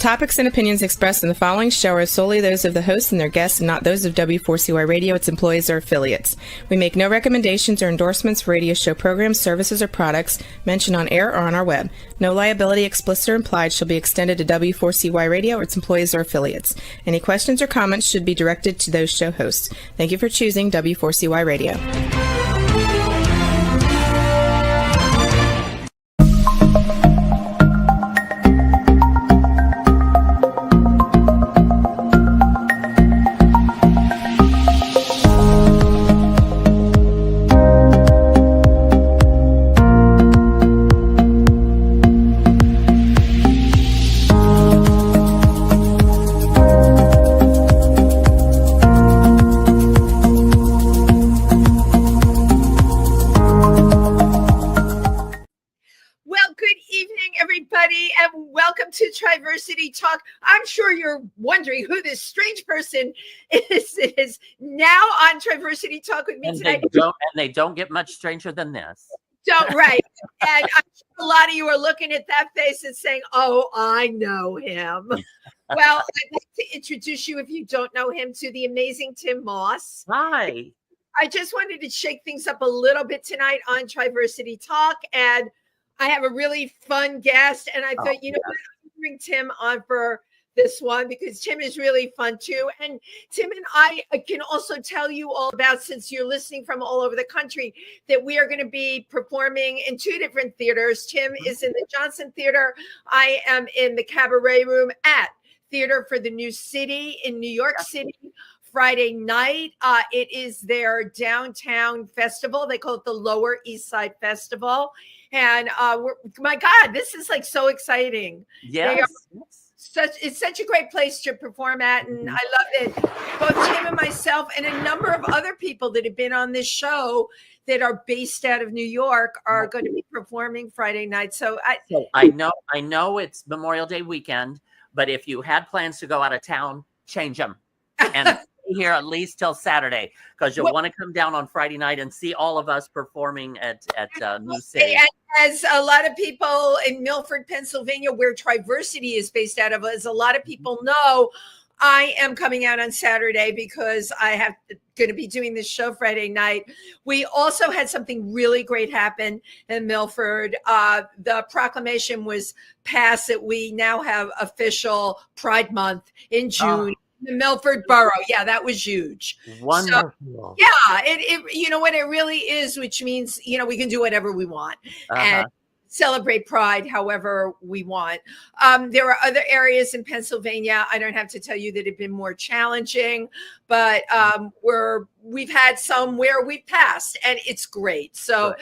topics and opinions expressed in the following show are solely those of the host and their guests and not those of W4CY Radio, its employees, or affiliates. We make no recommendations or endorsements for radio show programs, services, or products mentioned on air or on our web. No liability, explicit or implied, shall be extended to W4CY Radio or its employees or affiliates. Any questions or comments should be directed to those show hosts. Thank you for choosing W4CY Radio. Diversity Talk. I'm sure you're wondering who this strange person is now on Diversity Talk with me tonight. They don't get much stranger than this. Right. And I'm sure a lot of you are looking at that face and saying, oh, I know him. Well, I'd like to introduce you, if you don't know him, to the amazing Tim Moss. Hi. I just wanted to shake things up a little bit tonight on Diversity Talk, and I have a really fun guest, and I thought, bring Tim on for this one because Tim is really fun too. And Tim and I can also tell you all about, since you're listening from all over the country, that we are going to be performing in two different theaters. Tim is in the Johnson Theater. I am in the Cabaret Room at Theater for the New City in New York City. Friday night. It is their downtown festival. They call it the Lower East Side Festival. And my God, this is like so exciting. Yes. It's such a great place to perform at. And I love it. Both Tim and myself and a number of other people that have been on this show that are based out of New York are going to be performing Friday night. So I know it's Memorial Day weekend, but if you had plans to go out of town, change them. And here at least till Saturday, because you'll want to come down on Friday night and see all of us performing at New City. And as a lot of people in Milford, Pennsylvania, where Triversity is based out of, as a lot of people know, I am coming out on Saturday because I have going to be doing this show Friday night. We also had something really great happen in Milford. The proclamation was passed that we now have official Pride Month in June. The Milford Borough. Yeah, that was huge. Wonderful. So, yeah, it you know what it really is, which means, we can do whatever we want and celebrate Pride however we want. There are other areas in Pennsylvania, I don't have to tell you, that have been more challenging, but we've had some where we passed, and it's great. So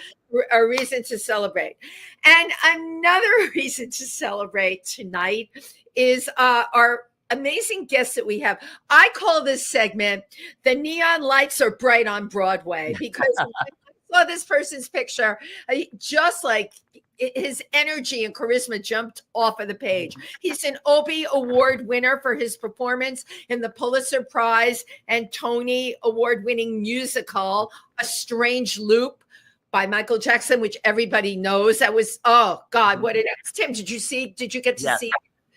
a reason to celebrate. And another reason to celebrate tonight is our amazing guests that we have. I call this segment "The Neon Lights Are Bright on Broadway," because when I saw this person's picture, just like his energy and charisma jumped off of the page. He's an Obie Award winner for his performance in the Pulitzer Prize and Tony Award-winning musical A Strange Loop by Michael Jackson, which everybody knows. That was, oh God, what it is. Tim, did you get to see it?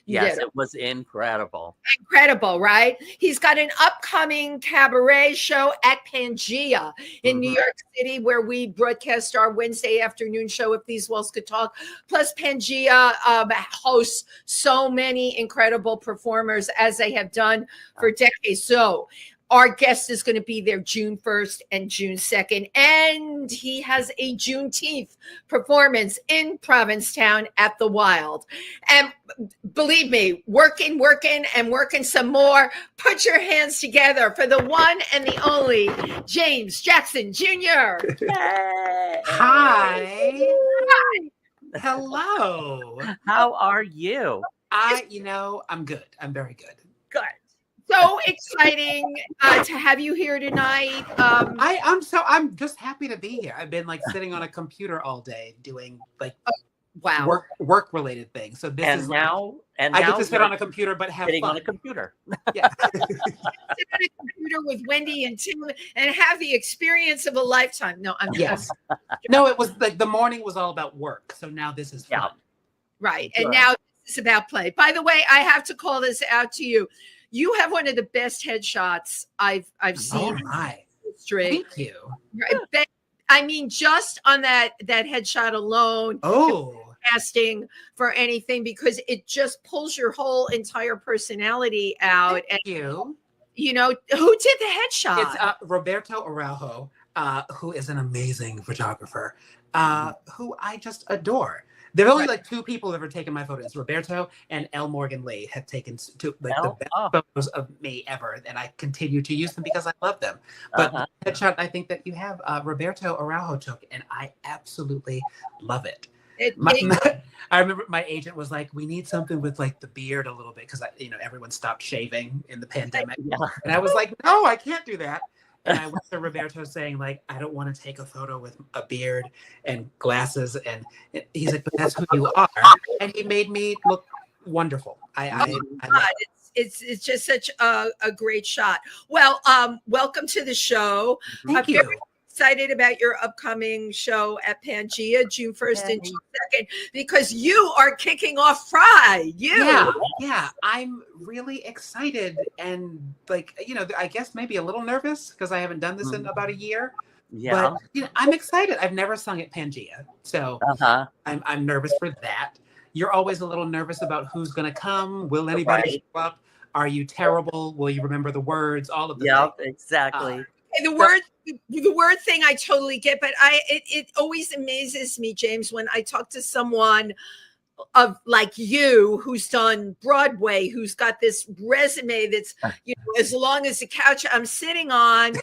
Yes, it was incredible. Incredible, right? He's got an upcoming cabaret show at Pangea in New York City, where we broadcast our Wednesday afternoon show, If These Walls Could Talk. Plus, Pangea hosts so many incredible performers, as they have done for decades. So our guest is going to be there June 1st and June 2nd. And he has a Juneteenth performance in Provincetown at the Wild. And believe me, working some more. Put your hands together for the one and the only James Jackson Jr. Hi. Hello. How are you? I'm good. I'm very good. Good. So exciting to have you here tonight. I'm just happy to be here. I've been sitting on a computer all day doing work related things. So this is now I get to sit on a computer but have sitting fun. on a computer. Yeah. Sit on a computer with Wendy and Tim and have the experience of a lifetime. No, I'm yes. No, it was the morning was all about work. So now this is fun. Right. And now It's about play. By the way, I have to call this out to you. You have one of the best headshots I've seen. Oh my! In history. Thank you. I mean, just on that headshot alone. Oh. Casting for anything, because it just pulls your whole entire personality out. Thank you. You know, who did the headshot? It's Roberto Araujo, who is an amazing photographer, who I just adore. There are only like two people who have ever taken my photos. Roberto and L. Morgan Lee have taken the best photos of me ever, and I continue to use them because I love them. But the headshot I think that you have, Roberto Araujo took, and I absolutely love it. I remember my agent was like, "We need something with like the beard a little bit," because everyone stopped shaving in the pandemic, and I was like, "No, I can't do that." And I went to Roberto saying like, "I don't want to take a photo with a beard and glasses," and he's like, "But that's who you are," and he made me look wonderful. It's just such a great shot. Well, welcome to the show. Thank you. Very excited about your upcoming show at Pangea, June 1st and June 2nd, because you are kicking off Pride. Yeah, I'm really excited and I guess maybe a little nervous because I haven't done this in about a year. Yeah, but I'm excited. I've never sung at Pangea, so I'm nervous for that. You're always a little nervous about who's going to come. Will anybody show up? Are you terrible? Will you remember the words? All of the things. Exactly. The word thing I totally get, but it always amazes me, James, when I talk to someone of like you who's done Broadway, who's got this resume that's as long as the couch I'm sitting on,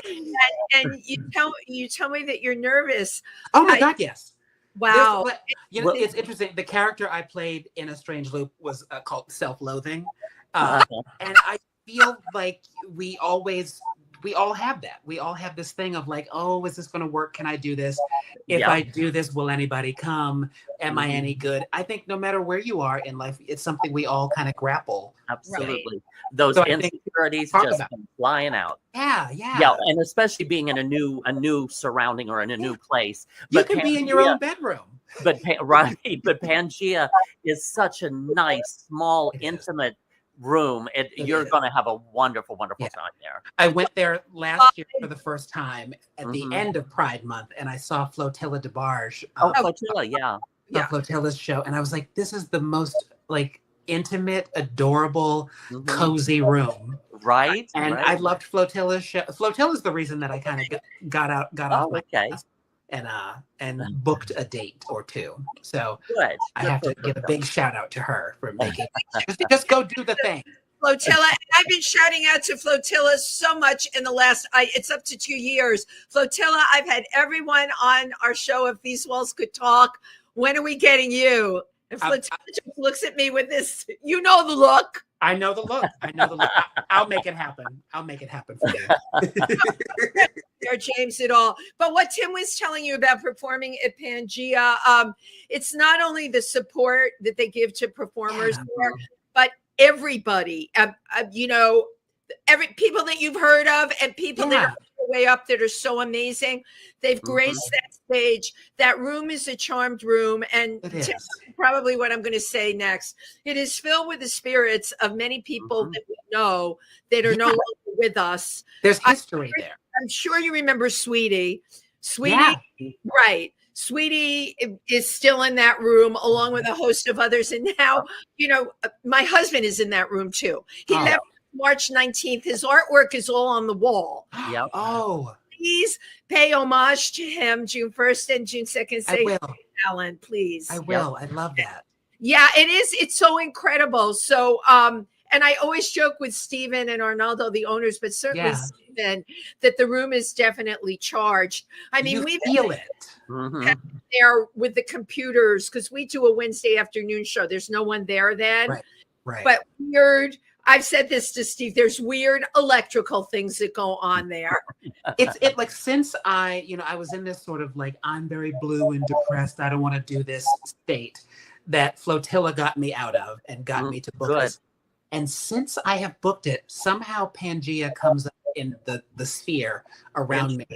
and you tell me that you're nervous. Oh my God, yes. Wow. It's interesting. The character I played in A Strange Loop was called Self-Loathing, and I feel like we all have that. We all have this thing of like, oh, is this going to work? Can I do this? If I do this, will anybody come? Am I any good? I think no matter where you are in life, it's something we all kind of grapple. Absolutely. Right. Those insecurities just come flying out. Yeah. And especially being in a new surrounding or in a new place. You can be in your own bedroom. But Pangea is such a nice, small, intimate room. You're going to have a wonderful time there. I went there last year for the first time at the end of Pride Month, and I saw Flotilla DeBarge. Flotilla, Flotilla's show, and I was like, this is the most like intimate, adorable, cozy room. Right. And I loved Flotilla's show. Flotilla's the reason that I kind of got off my ass and booked a date or two. So good. I have to give a big shout out to her for making just go do the thing. Flotilla, I've been shouting out to Flotilla so much in the last, it's up to 2 years. Flotilla, I've had everyone on our show, If These Walls Could Talk. When are we getting you? And Flotilla just looks at me with this, the look. I know the look. I'll make it happen. I'll make it happen for you. Or James at all. But what Tim was telling you about performing at Pangea, it's not only the support that they give to performers, but everybody, every people that you've heard of and people that are way up that are so amazing. They've graced that stage. That room is a charmed room. And probably what I'm going to say next. It is filled with the spirits of many people that we know that are no longer with us. There's history there. I'm sure you remember Sweetie. Right. Sweetie is still in that room along with a host of others. And now, my husband is in that room too. He left March 19th. His artwork is all on the wall. Yep. Oh. Please pay homage to him June 1st and June 2nd. Say, Alan, please. I will. I love that. Yeah, it is. It's so incredible. So, and I always joke with Stephen and Arnaldo, the owners, but certainly Stephen, that the room is definitely charged. I mean, we feel it there with the computers because we do a Wednesday afternoon show. There's no one there then. Right. But weird. I've said this to Steve. There's weird electrical things that go on there. It's like since I was in this sort of like I'm very blue and depressed. I don't want to do this state that Flotilla got me out of and got me to book this. And since I have booked it, somehow Pangea comes up in the sphere around me.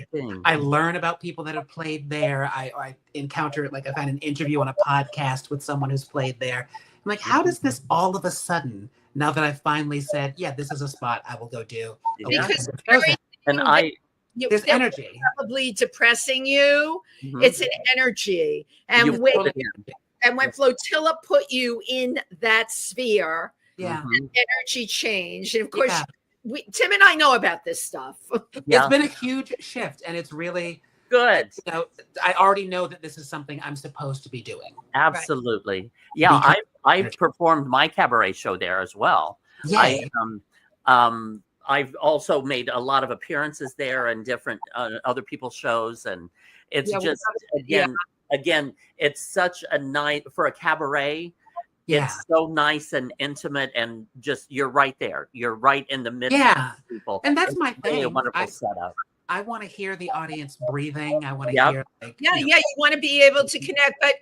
I learn about people that have played there. I encounter I find an interview on a podcast with someone who's played there. like, how does this all of a sudden, now that I finally said, yeah, this is a spot I will go do. Because And there's energy. Probably depressing you. Mhm. It's an energy. And when Flotilla put you in that sphere, energy changed. And of course, Tim and I know about this stuff. It's been a huge shift, and it's really good. You know, I already know that this is something I'm supposed to be doing. Absolutely. Right. Yeah, I've performed my cabaret show there as well. Yay. I've also made a lot of appearances there and different other people's shows, and it's just again, it's such a night for a cabaret. Yeah. It's so nice and intimate, and just you're right there. You're right in the midst of people, and that's my thing. A wonderful setup. I want to hear the audience breathing. I want to hear, you want to be able to connect. But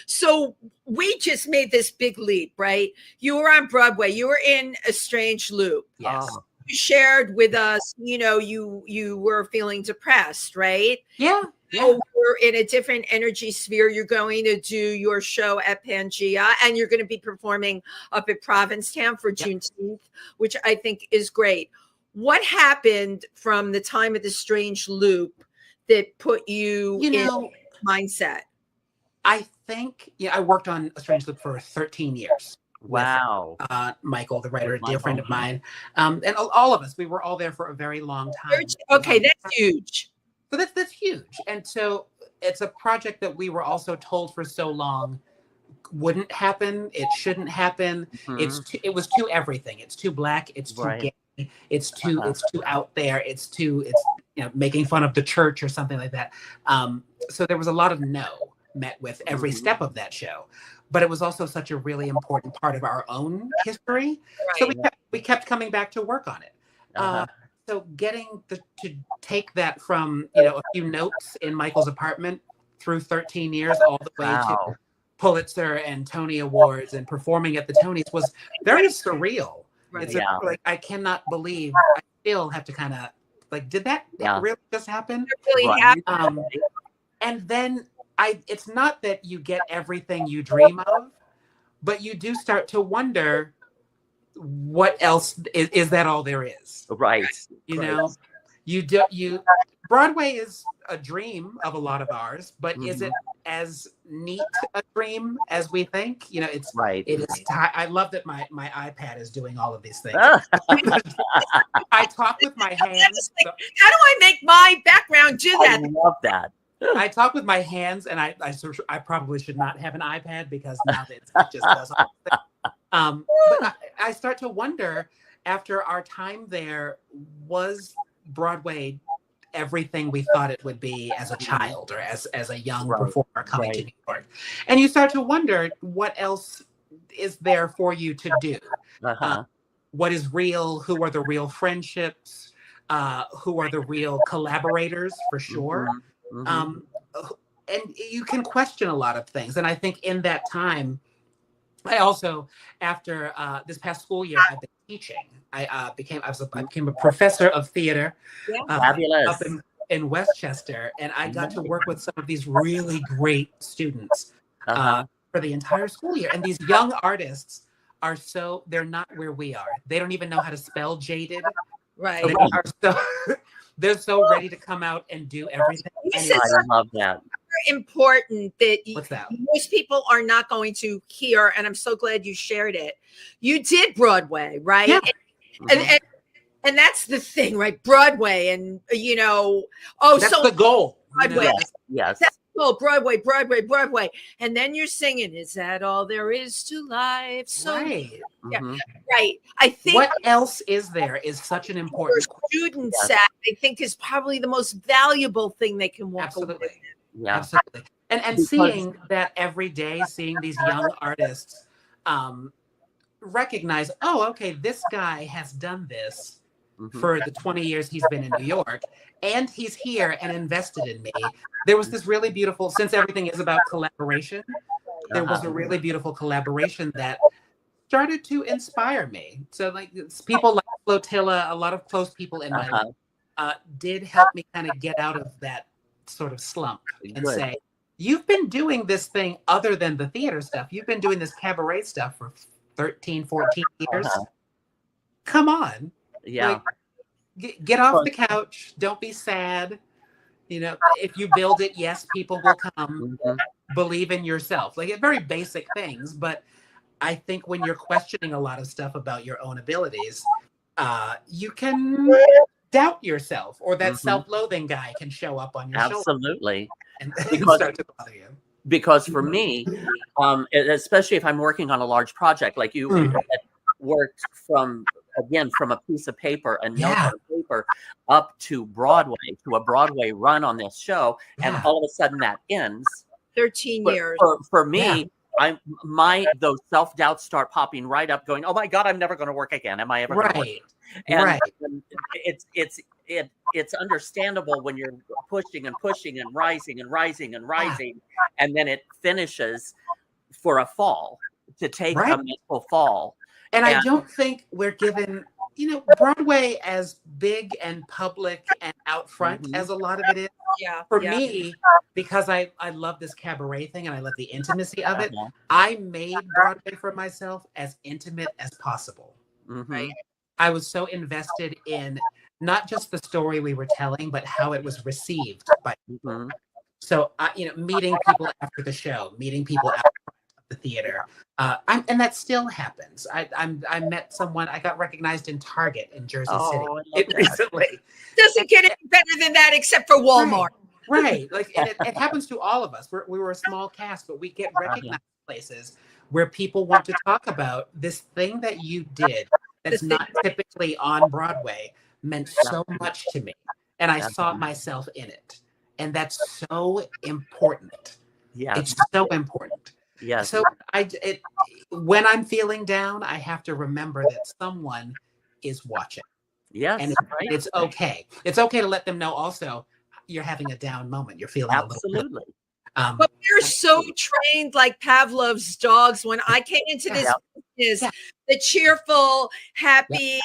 so we just made this big leap, right? You were on Broadway. You were in A Strange Loop. Yes. You shared with us, you were feeling depressed, right? Yeah. So we're in a different energy sphere. You're going to do your show at Pangea, and you're going to be performing up at Provincetown for Juneteenth, which I think is great. What happened from the time of The Strange Loop that put you in mindset? I think, I worked on A Strange Loop for 13 years. Wow. With, Michael, the writer, a dear friend of mine. And all of us, we were all there for a very long time. Okay, that's huge. So that's huge. And so it's a project that we were also told for so long wouldn't happen. It shouldn't happen. Mm-hmm. It was too everything. It's too Black. It's too gay. It's too out there. It's making fun of the church or something like that. So there was a lot of no met with every step of that show, but it was also such a really important part of our own history. Right. So we kept coming back to work on it. So getting to take that from a few notes in Michael's apartment through 13 years all the way to Pulitzer and Tony Awards and performing at the Tonys was very surreal. Right. It's I cannot believe I still have to kind of did that really just happen? It really happened. And then it's not that you get everything you dream of, but you do start to wonder what else is that all there is. Right. Broadway is a dream of a lot of ours, but is it as neat a dream as we think? It's right. It is. I love that my iPad is doing all of these things. I talk with my hands. How do I make my background do that? I love that. I talk with my hands, and I probably should not have an iPad because now it just does all the things. But I start to wonder, after our time there, was Broadway everything we thought it would be as a child or as a young performer coming to New York? And you start to wonder, what else is there for you to do? What is real? Who are the real friendships? Who are the real collaborators, for sure? And you can question a lot of things. And I think in that time, I also, after this past school year, I've been teaching. I became a professor of theater up in Westchester, and I got to work with some of these really great students for the entire school year. And these young artists they're not where we are. They don't even know how to spell jaded. Right. They're so ready to come out and do everything. I love that. Important that What's that? Most people are not going to hear, and I'm so glad you shared it. You did Broadway, right? Yeah. And that's the thing, right? Broadway, and that's the goal. Broadway. Yes. That's the goal. Broadway. And then you're singing, "Is that all there is to life?" So right. Right. I think what else is there is such an important student set, I think, is probably the most valuable thing they can walk away with. Yeah. Absolutely. And seeing that every day, seeing these young artists recognize, okay, this guy has done this for the 20 years he's been in New York, and he's here and invested in me. There was this really beautiful, since everything is about collaboration, there was a really beautiful collaboration that started to inspire me. So people like Flotilla, a lot of close people in my life did help me kind of get out of that sort of slump and say, you've been doing this thing other than the theater stuff. You've been doing this cabaret stuff for 13, 14 years. Come on. Yeah. Like, get off the couch. Don't be sad. You know, if you build it, yes, people will come. Believe in yourself. Like, very basic things. But I think when you're questioning a lot of stuff about your own abilities, you can doubt yourself, or that self-loathing guy can show up on your shoulder. Absolutely. And Because start to bother you. Because for me, especially if I'm working on a large project, like you had worked from a piece of paper and notes on paper up to Broadway, to a Broadway run on this show, and all of a sudden that ends. 13 years. For me, those self-doubts start popping right up, going, oh my God, I'm never going to work again. Am I ever going to work? And it's understandable when you're pushing and pushing and rising and rising and rising, and then it finishes for a fall, to take a mental fall. And I don't think we're given, Broadway as big and public and out front as a lot of it is. For me, because I love this cabaret thing and I love the intimacy of it, I made Broadway for myself as intimate as possible. Right. I was so invested in not just the story we were telling, but how it was received by people. So, meeting people after the show, meeting people after the theater, and that still happens. I met someone. I got recognized in Target in Jersey City recently. Doesn't get any better than that, except for Walmart. Right. Like, and it happens to all of us. We were a small cast, but we get recognized places where people want to talk about this thing that you did that's not typically on Broadway, meant so much to me, and I saw myself in it, and that's so important. It's so important. So when I'm feeling down, I have to remember that someone is watching. And it's okay. It's okay to let them know also you're having a down moment. You're feeling absolutely. But we're so trained like Pavlov's dogs. When I came into this business, the cheerful, happy,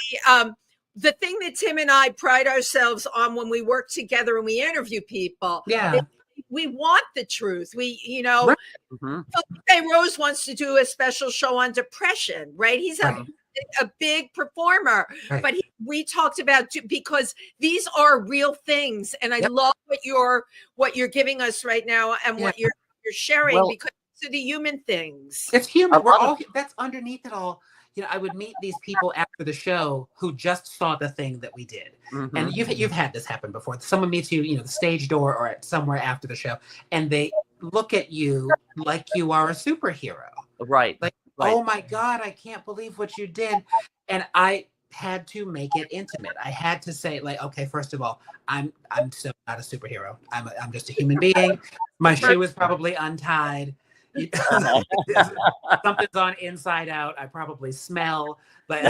the thing that Tim and I pride ourselves on when we work together and we interview people. We want the truth. We, Rose wants to do a special show on depression, right? He's a big performer, but we talked about, because these are real things, and I love what you're giving us right now, and what you're sharing, because they're the human things. It's human. We're all that's underneath it all. I would meet these people after the show who just saw the thing that we did. And you've had this happen before. Someone meets you, the stage door or at somewhere after the show, and they look at you like you are a superhero. Like, oh my God, I can't believe what you did. And I had to make it intimate. I had to say, like, okay, first of all, I'm so not a superhero. I'm just a human being. My shoe is probably untied. Something's on inside out. I probably smell, but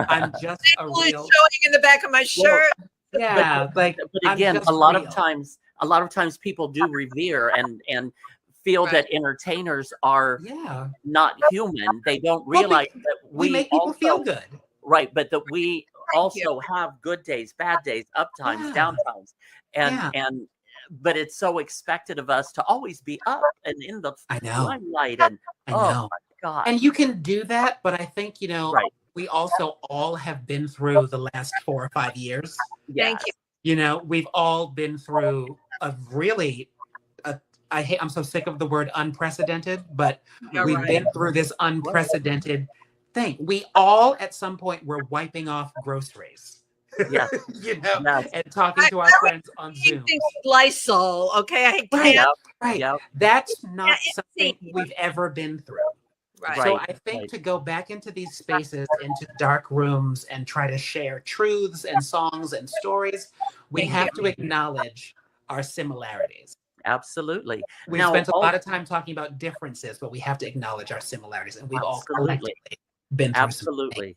I'm just a real showing in the back of my shirt. But again, a lot of times people do revere and feel that entertainers are not human. They don't realize that we make people feel good, but that we also have good days, bad days, up times, down times, and but it's so expected of us to always be up and in the limelight. And oh my God. And you can do that, but I think, we also all have been through the last 4 or 5 years. Thank you. We've all been through I'm so sick of the word unprecedented, but we've been through this unprecedented thing. We all at some point were wiping off groceries. And talking to our friends on Zoom. Lysol, okay? That's not something we've ever been through. So I think to go back into these spaces, into dark rooms, and try to share truths and songs and stories, we have to acknowledge our similarities. Absolutely. We've spent a lot of time talking about differences, but we have to acknowledge our similarities, and we've all collectively been through absolutely.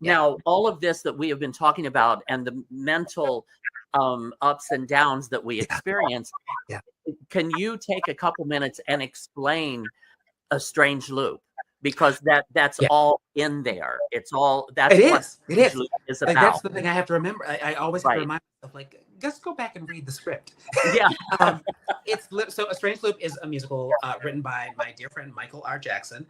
Now, all of this that we have been talking about and the mental ups and downs that we experience, can you take a couple minutes and explain A Strange Loop? Because that's all in there. It's all, that's it what is. It is. Loop is like, about. that's the thing I have to remember. I always have to remind myself, like, just go back and read the script. Yeah. So A Strange Loop is a musical written by my dear friend Michael R. Jackson.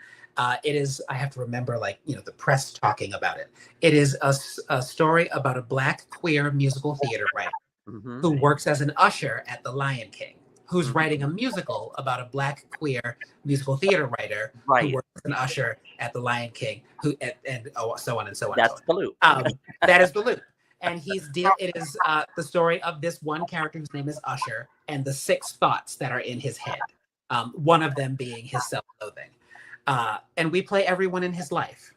It is, I have to remember, like, the press talking about it. It is a story about a Black queer musical theater writer who works as an usher at the Lion King, who's writing a musical about a Black queer musical theater writer who works as an usher at the Lion King, and so on and so on. That's the loop. That is the loop. And it is the story of this one character whose name is Usher and the 6 thoughts that are in his head. One of them being his self-loathing. And we play everyone in his life.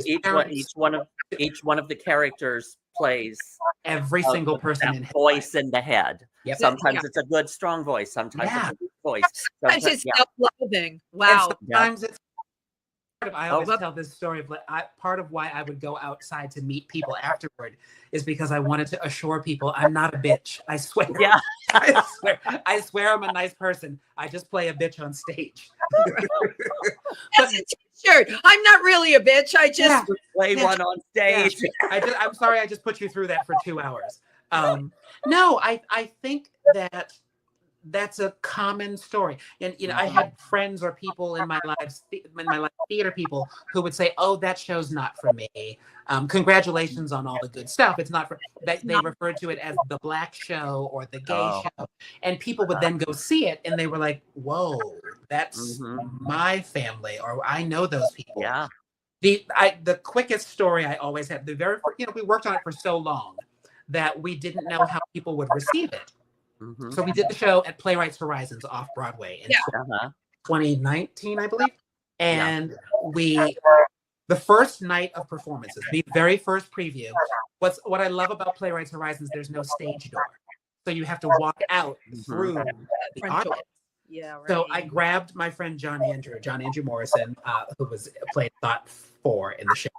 Each one of the characters plays every single person in his voice life. In the head. Yep. Sometimes it's a good, strong voice. Sometimes it's a weak voice. Sometimes it's self-loathing. Wow. And sometimes it's. I always tell this story of part of why I would go outside to meet people afterward is because I wanted to assure people I'm not a bitch. I swear. Yeah. I swear I'm a nice person. I just play a bitch on stage. That's a t-shirt. I'm not really a bitch. I just play one on stage. Yeah. I'm sorry. I just put you through that for 2 hours. No, I think that's a common story. And, I had friends or people in my life, theater people who would say, oh, that show's not for me. Congratulations on all the good stuff. It's not for that. They referred to it as the Black show or the gay show. And people would then go see it and they were like, whoa, that's my family, or I know those people. Yeah. The quickest story I always had, we worked on it for so long that we didn't know how people would receive it. So we did the show at Playwrights Horizons off Broadway in 2019, I believe. And the first night of performances, the very first preview, what I love about Playwrights Horizons, there's no stage door. So you have to walk out through the audience. Yeah, right. So I grabbed my friend John Andrew Morrison, who played Thought 4 in the show.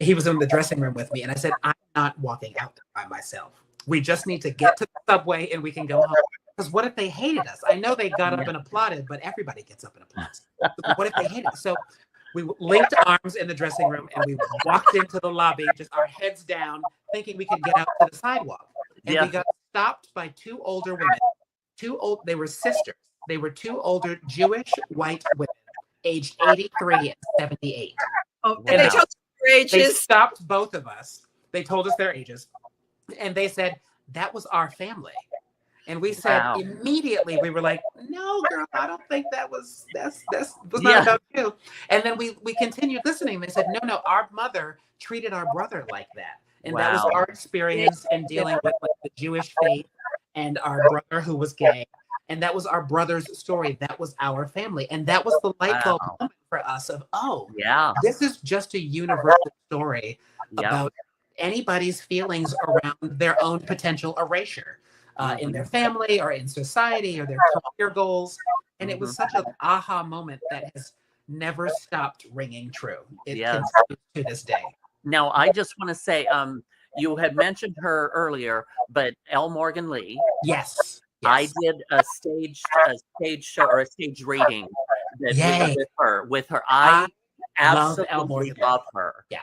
He was in the dressing room with me, and I said, I'm not walking out by myself. We just need to get to the subway and we can go home. Because what if they hated us? I know they got up and applauded, but everybody gets up and applauds. What if they hated us? So we linked arms in the dressing room and we walked into the lobby, just our heads down, thinking we could get out to the sidewalk. And we got stopped by 2 older women. They were sisters. They were 2 older Jewish white women, aged 83 and 78. Oh, and they told us their ages. They stopped both of us. They told us their ages. And they said, that was our family. And we said immediately, we were like, no, girl, I don't think that was not about you. And then we continued listening. They said, no, our mother treated our brother like that. And that was our experience in dealing with the Jewish faith and our brother who was gay. And that was our brother's story. That was our family. And that was the light bulb moment for us of, this is just a universal story about anybody's feelings around their own potential erasure in their family or in society or their career goals. And it was such an aha moment that has never stopped ringing true. It continues to this day. Now, I just want to say, you had mentioned her earlier, but L. Morgan Lee. Yes. I did a stage show or a stage reading with her. I absolutely love her. Yeah.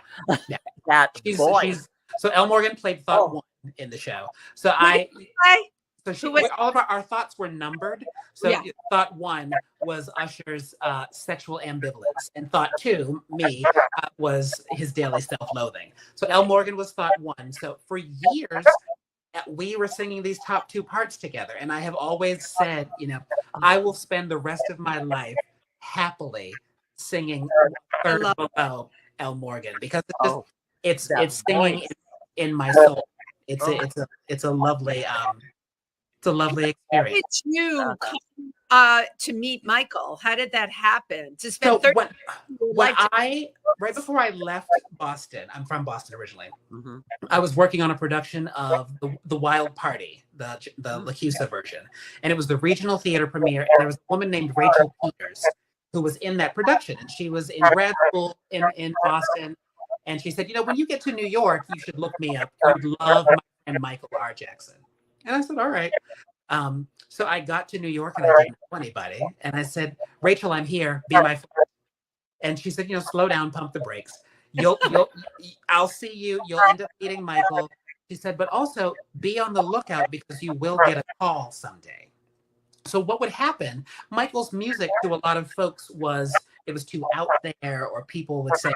That voice. So Elle Morgan played Thought 1 in the show. So all of our thoughts were numbered. So Thought 1 was Usher's sexual ambivalence, and Thought 2, me, was his daily self-loathing. So Elle Morgan was Thought 1. So for years, we were singing these top 2 parts together, and I have always said, I will spend the rest of my life happily singing third below Elle Morgan, because it's singing in my soul. It's a lovely experience. Did you come to meet Michael? How did that happen? To spend 30 right before I left Boston, I'm from Boston originally. I was working on a production of the Wild Party, the LaCusa version, and it was the regional theater premiere. And there was a woman named Rachel Peters who was in that production, and she was in grad school in Boston. And she said, when you get to New York, you should look me up. I would love my friend Michael R. Jackson. And I said, all right. So I got to New York and I didn't know anybody. And I said, Rachel, I'm here. Be my friend. And she said, slow down, pump the brakes. I'll see you. You'll end up meeting Michael. She said, but also be on the lookout because you will get a call someday. So what would happen, Michael's music to a lot of folks it was too out there, or people would say,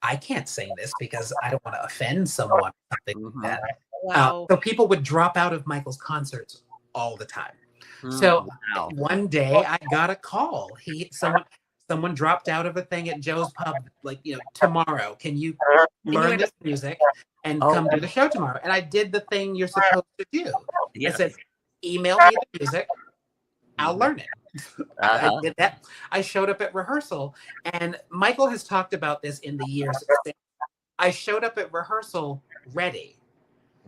I can't sing this because I don't want to offend someone, something like that. Wow. So people would drop out of Michael's concerts all the time. So one day I got a call. Someone dropped out of a thing at Joe's Pub, like, tomorrow, can you learn this music and come do the show tomorrow? And I did the thing you're supposed to do. Yes. I said, email me the music, I'll learn it. I did that. I showed up at rehearsal, and Michael has talked about this in the years since. I showed up at rehearsal ready.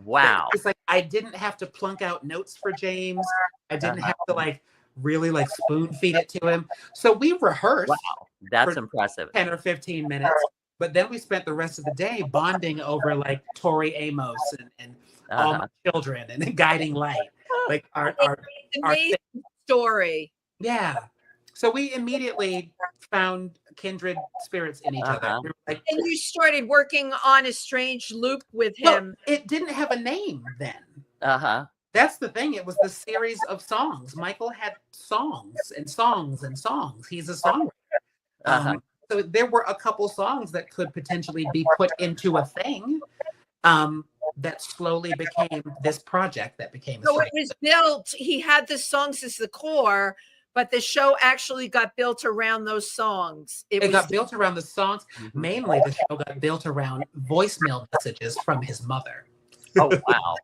Wow. It's like I didn't have to plunk out notes for James. I didn't have to really spoon feed it to him. So we rehearsed. Wow, that's impressive. 10 or 15 minutes. But then we spent the rest of the day bonding over Tori Amos and All My Children and Guiding Light. Like our amazing story. Yeah. So we immediately found kindred spirits in each other. We were and you started working on a strange loop with him. Well, it didn't have a name then. That's the thing. It was the series of songs. Michael had songs and songs and songs. He's a songwriter. So there were a couple songs that could potentially be put into a thing that slowly became this project that became. So it was built. He had the songs as the core, but the show actually got built around those songs. It got built around the songs. Mainly, the show got built around voicemail messages from his mother. Oh, wow.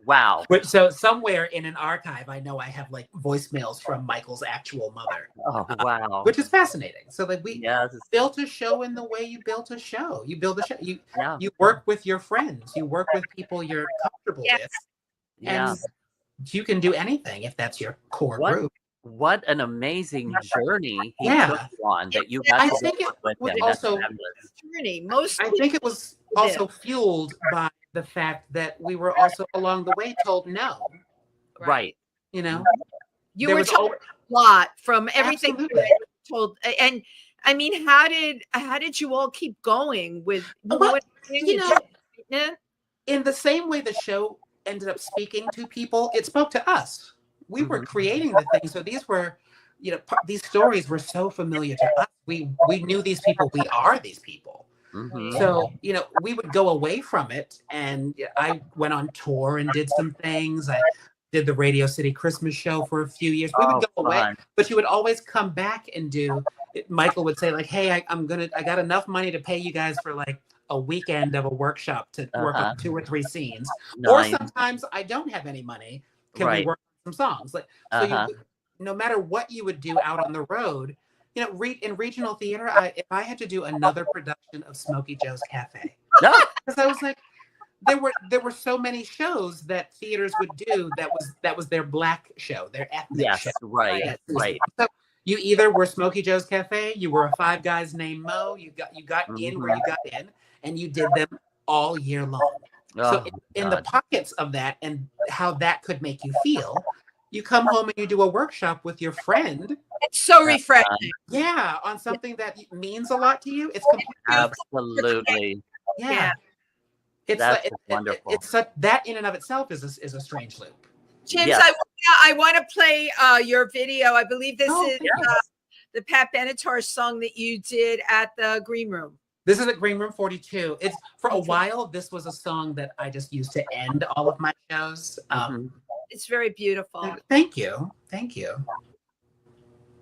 Wow. So somewhere in an archive, I know I have voicemails from Michael's actual mother. Oh, wow. Which is fascinating. So we built a show in the way you built a show. You build a show. You work with your friends. You work with people you're comfortable with. And you can do anything if that's your core group. What an amazing journey he took on that you got to work with him. Also journey. I think it was also fueled by the fact that we were also along the way told no. Right. You were told a lot from everything you were told. And I mean, how did you all keep going with in the same way the show ended up speaking to people, it spoke to us. We were creating the thing. So these were, these stories were so familiar to us. We knew these people. We are these people. So, we would go away from it. And I went on tour and did some things. I did the Radio City Christmas show for a few years. We would go away, but you would always come back and Michael would say hey, I got enough money to pay you guys for a weekend of a workshop to work on 2 or 3 scenes. Or sometimes I don't have any money. Can we work on some songs? No matter what you would do out on the road, in regional theater, if I had to do another production of Smokey Joe's Cafe, because I was there were so many shows that theaters would do that was their black show, their ethnic show. Right. So you either were Smokey Joe's Cafe, you were a Five Guys Named Mo, you got in where you got in, and you did them all year long. So in the pockets of that and how that could make you feel, you come home and you do a workshop with your friend. It's so refreshing. On something that means a lot to you. It's absolutely. It's wonderful. That in and of itself is a strange loop. James, I want to play your video. I believe this is the Pat Benatar song that you did at the Green Room. This is at Green Room 42. It's for a while. This was a song that I just used to end all of my shows. It's very beautiful. Thank you.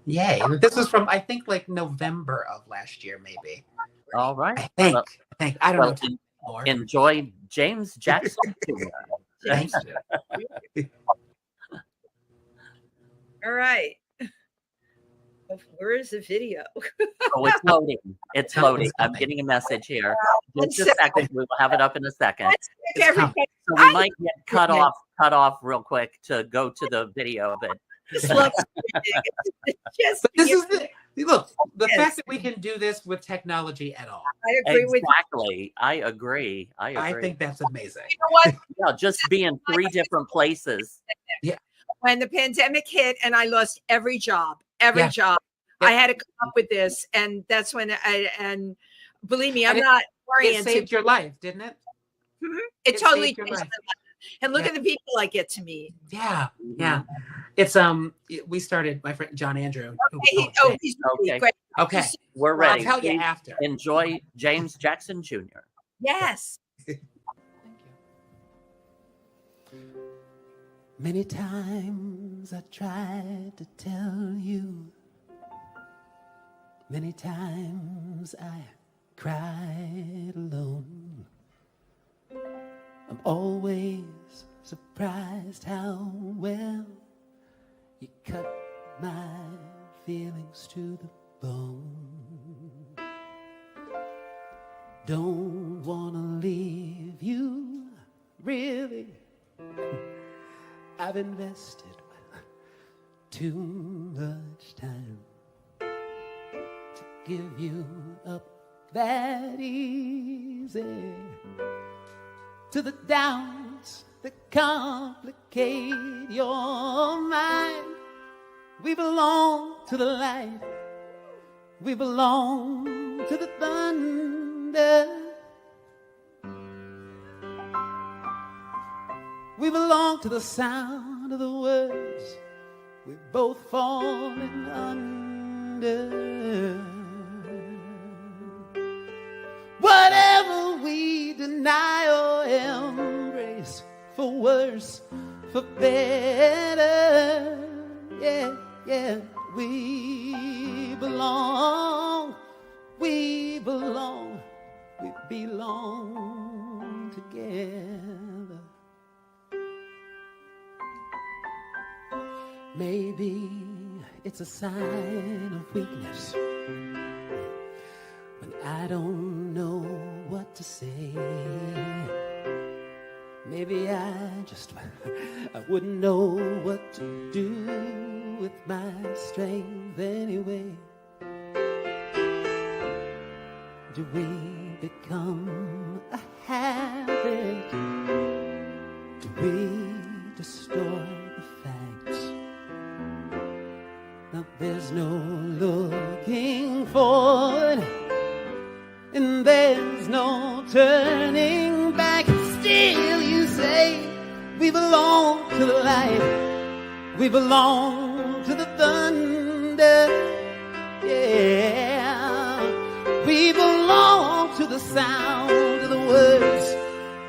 Yay. This was from, I think, November of last year, maybe. All right. I think. I don't know. Enjoy James Jackson. Thanks. All right. Where is the video? It's loading. It's loading. I'm getting a message here. Just a second. We will have it up in a second. So we might get cut off real quick to go to the video, but the fact that we can do this with technology at all. I agree with you. I agree. I think that's amazing. You know what? Just be in 3 different places. Yeah. When the pandemic hit and I lost every job, I had to come up with this, and that's when and believe me, I'm not oriented. It saved your life, didn't it? It totally saved your changed life. my life. And look at the people I get to meet. Yeah. It's we started, my friend John Andrew. He's Okay. great. Okay. We're ready. I'll tell you Please after. Enjoy James Jackson Jr. Yes. Thank you. Many times I tried to tell you. Many times I cried alone. I'm always surprised how well you cut my feelings to the bone. Don't wanna leave you, really. I've invested too much time to give you up that easy. To the doubts that complicate your mind. We belong to the light. We belong to the thunder. We belong to the sound of the words we've both fallen under. Whatever we deny or embrace, for worse, for better, yeah, we belong together. Maybe it's a sign of weakness when I don't know what to say. Maybe I wouldn't know what to do with my strength anyway. Do we become a habit? Do we distort the facts? Now there's no looking forward, and there's no turning back. Still you say we belong to the light, we belong to the thunder, yeah. We belong to the sound of the words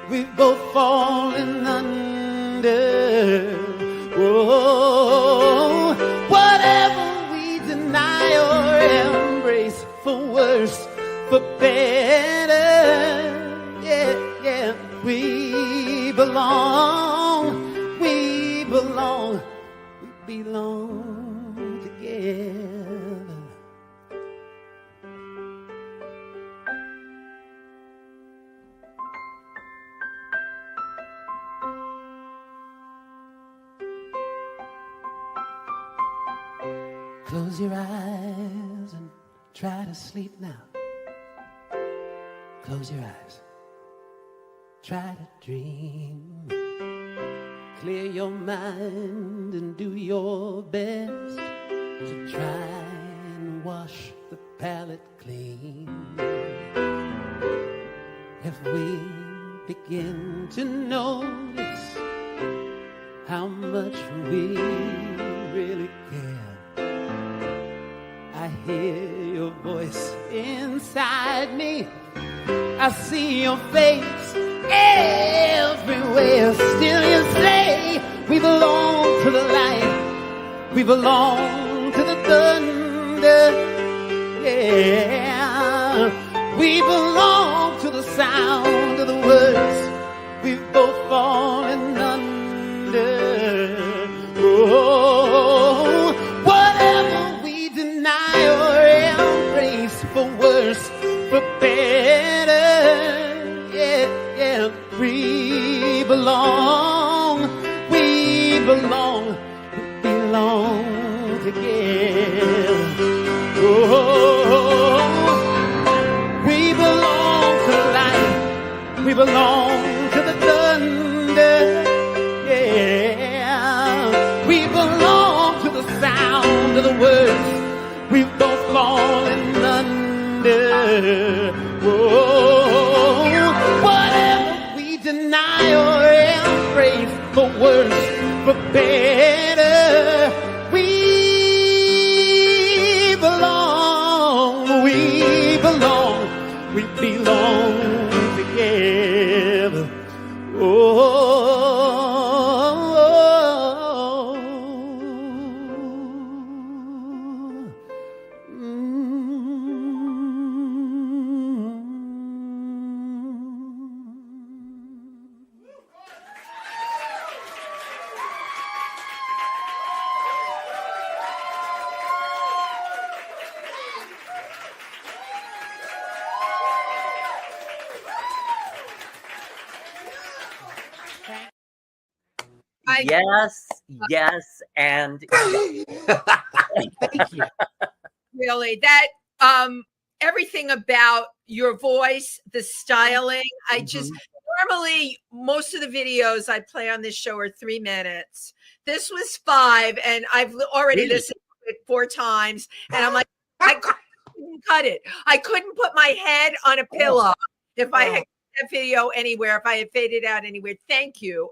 we've both fallen under. Whoa. Whatever we deny or embrace, for worse, for better, yeah, we belong together. Close your eyes and try to sleep now. Close your eyes. Try to dream. Clear your mind and do your best to try and wash the palate clean. If we begin to notice how much we really care, I hear your voice inside me. I see your face everywhere. Still you say we belong to the light, we belong to the thunder, yeah. We belong to the sound of the words we've both fallen under. Oh, whatever we deny or embrace, for worse, for better, yeah, we belong together. Oh, we belong to the light, we belong to the thunder, yeah. We belong to the sound of the words we've both fallen under. Oh, whatever we deny for worse, for better. We belong, we belong, we belong together. Yes, and Thank you. Really, that everything about your voice, the styling. I just normally most of the videos I play on this show are 3 minutes. This was 5, and I've already listened to it 4 times, and I'm like, I couldn't cut it. I couldn't put my head on a pillow if I had that video anywhere. If I had faded out anywhere. Thank you.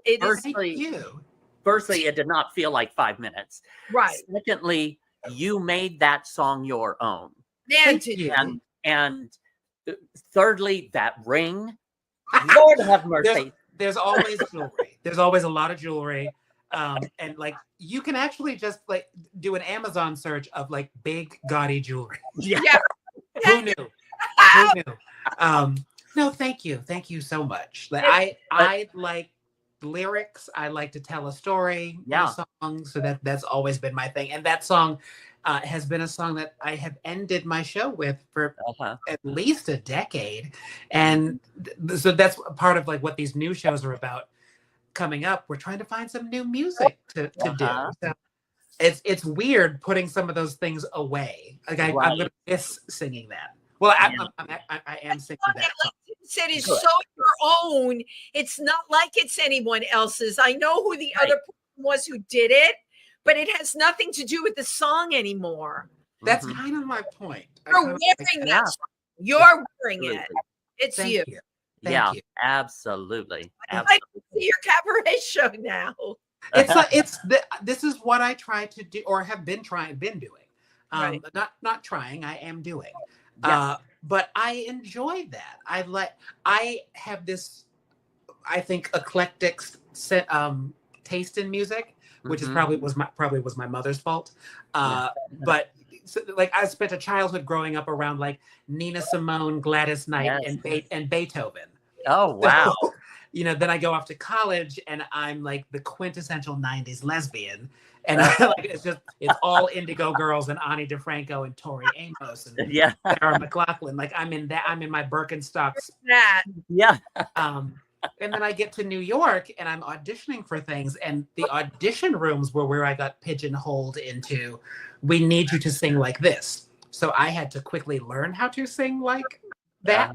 Firstly, it did not feel like 5 minutes. Right. Secondly, you made that song your own. And thirdly, that ring. Lord have mercy. There's always jewelry. There's always a lot of jewelry. And like you can actually just like do an Amazon search of like big gaudy jewelry. Yeah. Who knew? Who knew? No, thank you. Thank you so much. Like I like lyrics. I like to tell a story in a song. So that's always been my thing. And that song has been a song that I have ended my show with for at least a decade. And so that's part of like what these new shows are about coming up. We're trying to find some new music to do. So it's weird putting some of those things away. Like I'm going to miss singing that. Well, I am singing that. Like you said, is so your own. It's not like it's anyone else's. I know who the other person was who did it, but it has nothing to do with the song anymore. That's kind of my point. You're wearing that song. You're wearing it. It's Thank you. Yeah, absolutely. I'd like to see your cabaret show now. This is what I try to do, or have been doing. Not trying. I am doing. But I enjoy that. I have this, I think, eclectic taste in music, which is probably was my mother's fault. But so, like I spent a childhood growing up around like Nina Simone, Gladys Knight, and Beethoven. Oh wow! So, then I go off to college and I'm like the quintessential '90s lesbian. And it's all Indigo Girls and Ani DeFranco and Tori Amos and Sarah McLachlan. Like I'm in my Birkenstocks. Yeah. And then I get to New York and I'm auditioning for things, and the audition rooms were where I got pigeonholed into. We need you to sing like this. So I had to quickly learn how to sing like that.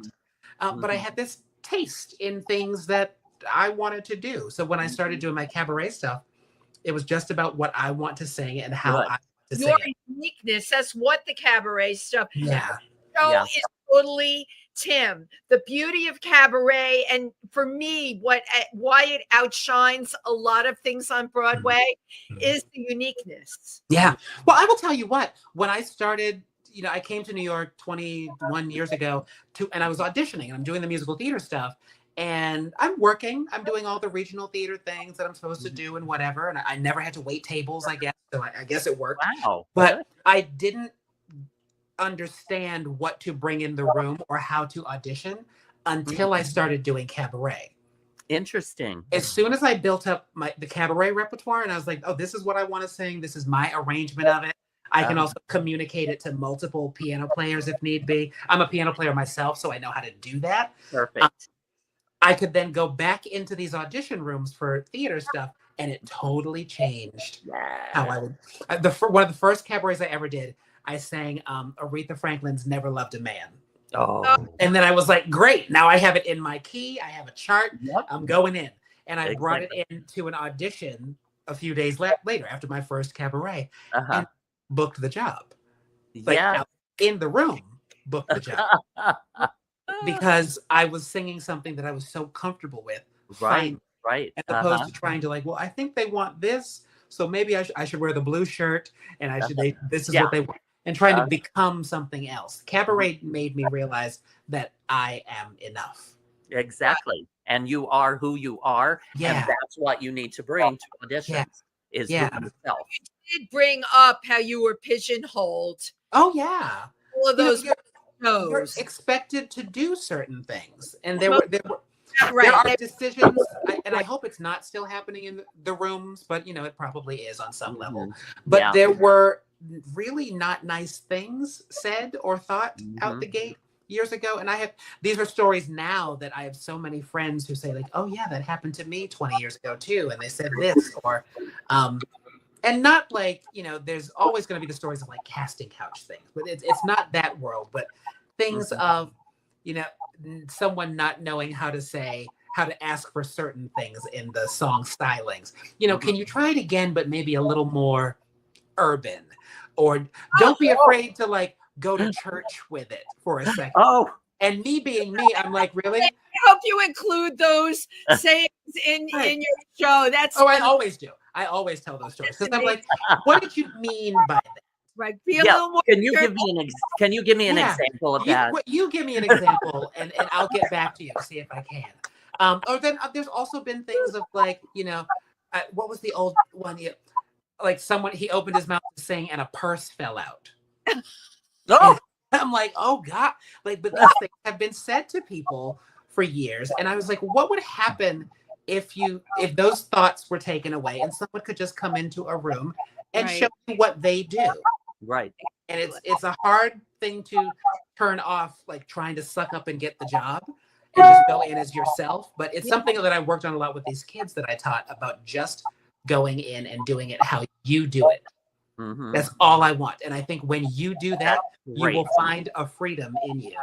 But I had this taste in things that I wanted to do. So when I started doing my cabaret stuff, it was just about what I want to sing and how I want to sing. Your uniqueness. That's what the cabaret stuff is totally Tim. The beauty of cabaret, and for me, why it outshines a lot of things on Broadway is the uniqueness. Yeah. Well, I will tell you what, when I started, I came to New York 21 years ago and I was auditioning and I'm doing the musical theater stuff. And I'm doing all the regional theater things that I'm supposed to do and whatever. And I never had to wait tables, I guess. So I guess it worked. Wow. But I didn't understand what to bring in the room or how to audition until I started doing cabaret. Interesting. As soon as I built up the cabaret repertoire and I was like, oh, this is what I want to sing. This is my arrangement of it. I can also communicate it to multiple piano players if need be. I'm a piano player myself, so I know how to do that. Perfect. I could then go back into these audition rooms for theater stuff, and it totally changed how I would. One of the first cabarets I ever did, I sang Aretha Franklin's "Never Loved a Man." Oh, and then I was like, "Great! Now I have it in my key. I have a chart. I'm going in." And I brought it into an audition a few days later after my first cabaret, and booked the job. In the room, booked the job. Because I was singing something that I was so comfortable with. Right. Right. as opposed to trying to like, well, I think they want this, so maybe I should wear the blue shirt, and this is what they want, and trying to become something else. Cabaret made me realize that I am enough. Exactly. And you are who you are. Yeah. And that's what you need to bring to auditions is yourself. You did bring up how you were pigeonholed. Oh, yeah. All of those you're expected to do certain things. And there right. are decisions, and I hope it's not still happening in the rooms, but, it probably is on some level. But there were really not nice things said or thought out the gate years ago. And these are stories now that I have so many friends who say like, oh yeah, that happened to me 20 years ago too. And they said this, or, and not like, there's always going to be the stories of like casting couch things, but it's not that world, but things of, someone not knowing how to ask for certain things in the song stylings. Can you try it again, but maybe a little more urban, or don't be afraid to like go to church with it for a second. Oh, and me being me, I'm like, really? I hope you include those sayings in your show. I always do. I always tell those stories because I'm like, what did you mean by that? Right. Be a little more Can you give me an example of that? You give me an example, and I'll get back to you to see if I can. Or then there's also been things of like, what was the old one? Like he opened his mouth to sing and a purse fell out. Oh, I'm like, oh God. Like, but these things have been said to people for years. And I was like, what would happen if those thoughts were taken away and someone could just come into a room and show you what they do? Right. And it's a hard thing to turn off, like trying to suck up and get the job and just go in as yourself. But it's something that I worked on a lot with these kids that I taught about, just going in and doing it how you do it. That's all I want. And I think when you do that, you will find a freedom in you.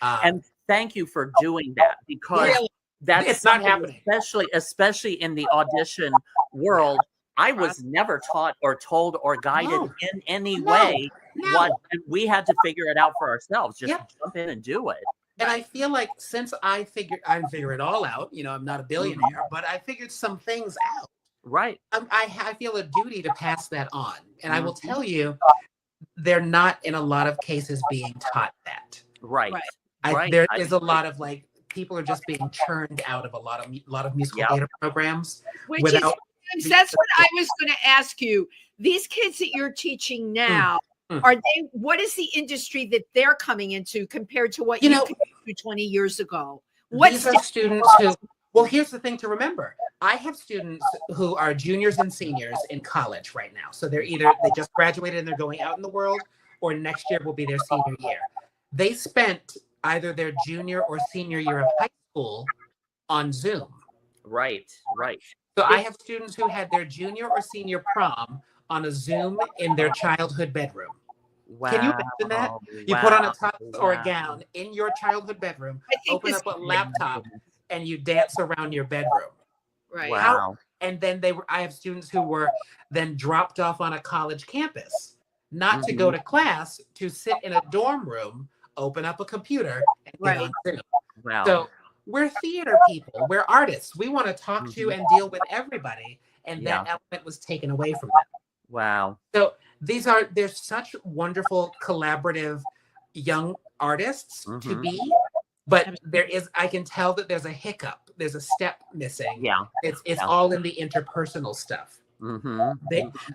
And thank you for doing that, because it's not happening. Especially in the audition world. I was never taught or told or guided in any way. We had to figure it out for ourselves. Just jump in and do it. And I feel like since I figure it all out, I'm not a billionaire, but I figured some things out. Right. I feel a duty to pass that on. And I will tell you, they're not in a lot of cases being taught that. Right. There is a lot of like, people are just being churned out of a lot of musical theater programs. That's what I was going to ask you. These kids that you're teaching now, what is the industry that they're coming into compared to what you could do 20 years ago? These are students who, well, here's the thing to remember. I have students who are juniors and seniors in college right now. So they just graduated and they're going out in the world, or next year will be their senior year. They spent either their junior or senior year of high school on Zoom. Right. So I have students who had their junior or senior prom on a Zoom in their childhood bedroom. Wow. Can you imagine that? You put on a tux or a gown in your childhood bedroom, open up a laptop, and you dance around your bedroom. Right. Wow. And then I have students who were then dropped off on a college campus, not to go to class, to sit in a dorm room, open up a computer, and get on Zoom. Wow. So we're theater people. We're artists. We want to talk to and deal with everybody. And that element was taken away from them. Wow. So there's such wonderful collaborative young artists to be, but I can tell that there's a hiccup. There's a step missing. Yeah. It's all in the interpersonal stuff.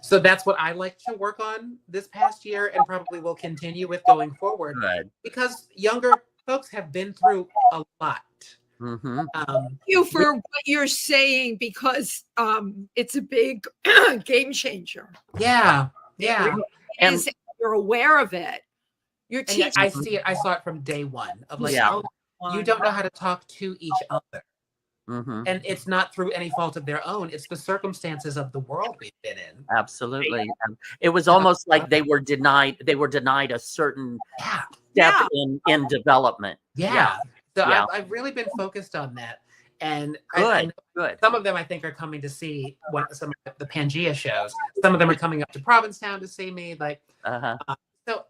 So that's what I like to work on this past year, and probably will continue with going forward. Good. Because younger folks have been through a lot. Thank you for what you're saying, because it's a big game changer. Yeah. And you're aware of it. You're teaching. I saw it from day one of like, you don't know how to talk to each other. And it's not through any fault of their own. It's the circumstances of the world we've been in. Absolutely. It was almost like they were denied a certain step in development. So I've really been focused on that. And good. Some of them I think are coming to see some of the Pangea shows. Some of them are coming up to Provincetown to see me. So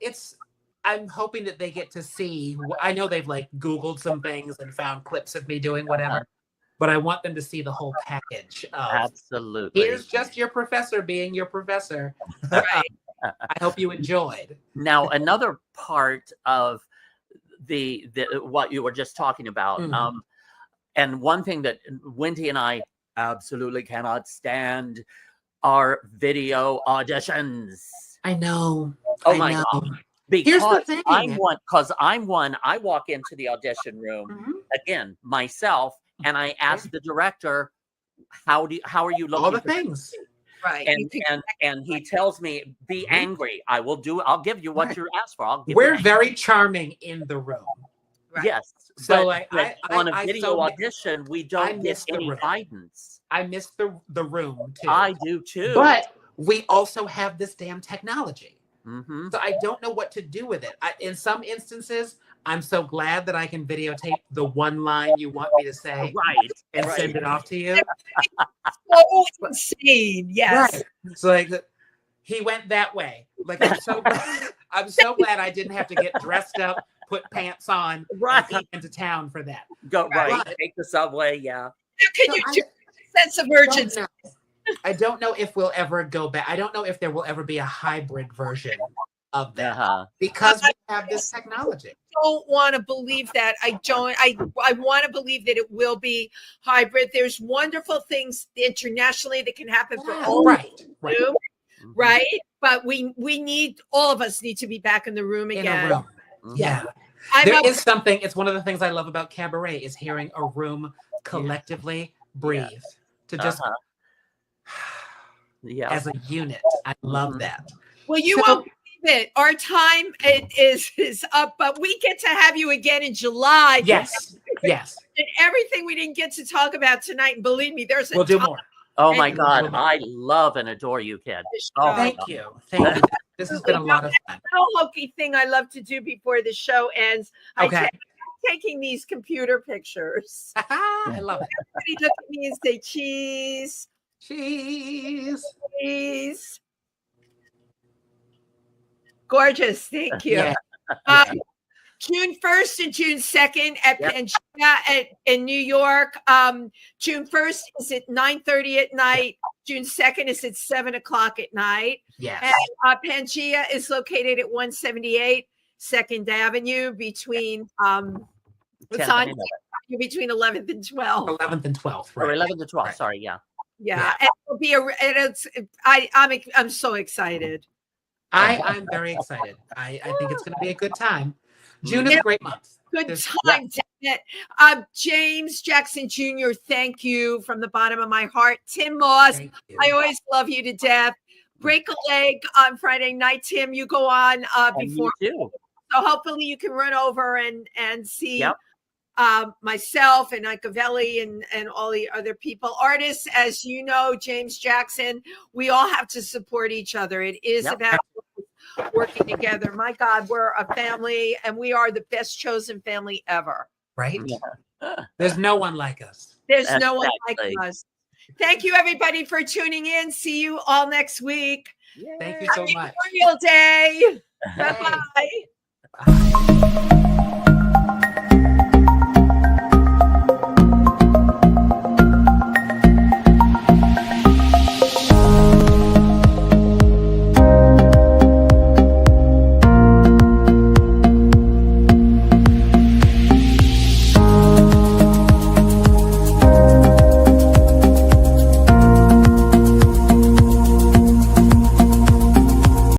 I'm hoping that they get to see. I know they've like Googled some things and found clips of me doing whatever. but I want them to see the whole package of Absolutely. here's just your professor being your professor. Right. I hope you enjoyed. Now, another part of the what you were just talking about, and one thing that Wendy and I absolutely cannot stand are video auditions. I know. Oh I my know. God. Here's the Because thing. I'm one, I walk into the audition room again myself, and I ask the director, how are you looking? All the things. Right. And he tells me, be angry. I'll give you what you asked for. We're very charming in the room. Right. Yes. So but on a video audition, we don't get any guidance. I miss the room too. I do too. But we also have this damn technology. Mm-hmm. So I don't know what to do with it. In some instances, I'm so glad that I can videotape the one line you want me to say, and send it off to you. So insane, yes. Right. So like, he went that way. Like I'm so glad I didn't have to get dressed up, put pants on, and come into town for that. Take the subway. Yeah. How can you do sense of urgency? I don't know if we'll ever go back. I don't know if there will ever be a hybrid version of that because we have this technology. I don't want to believe that. I want to believe that it will be hybrid. There's wonderful things internationally that can happen for all right. But we need, all of us need to be back in the room again. In a room. Yeah. There is something. It's one of the things I love about cabaret is hearing a room collectively breathe to just. As a unit. I love that. Well, you won't believe it. Our time is up, but we get to have you again in July. Yes. And everything we didn't get to talk about tonight, and believe me, we'll do more. Oh my God. I love and adore you, kid. Oh, thank you. This has been a lot of fun. Little hokey thing I love to do before the show ends. I'm taking these computer pictures. I love it. Everybody look at me and say cheese. Cheese. Cheese. Gorgeous. Thank you. Yeah. June 1st and June 2nd at Pangea in New York. June 1st is at 9:30 at night. June 2nd is at 7 o'clock at night. Yes. And Pangea is located at 178 2nd Avenue between between 11th and 12th. 11th and 12th, right? Or 11th and 12th. Right. Sorry, yeah. And it'll be I'm so excited. I'm very excited. I think it's going to be a good time. June is a great month. Good time, damn it. James Jackson Jr., thank you from the bottom of my heart. Tim Moss, I always love you to death. Break a leg on Friday night, Tim. You go on before. So hopefully you can run over and see myself and Icavelli and all the other people. Artists, as you know, James Jackson, we all have to support each other. It is about working together. My God, we're a family and we are the best chosen family ever. Right? There's no one like us. There's no one like us. Thank you, everybody, for tuning in. See you all next week. Thank you so much. Happy Memorial Day. Bye-bye. Bye.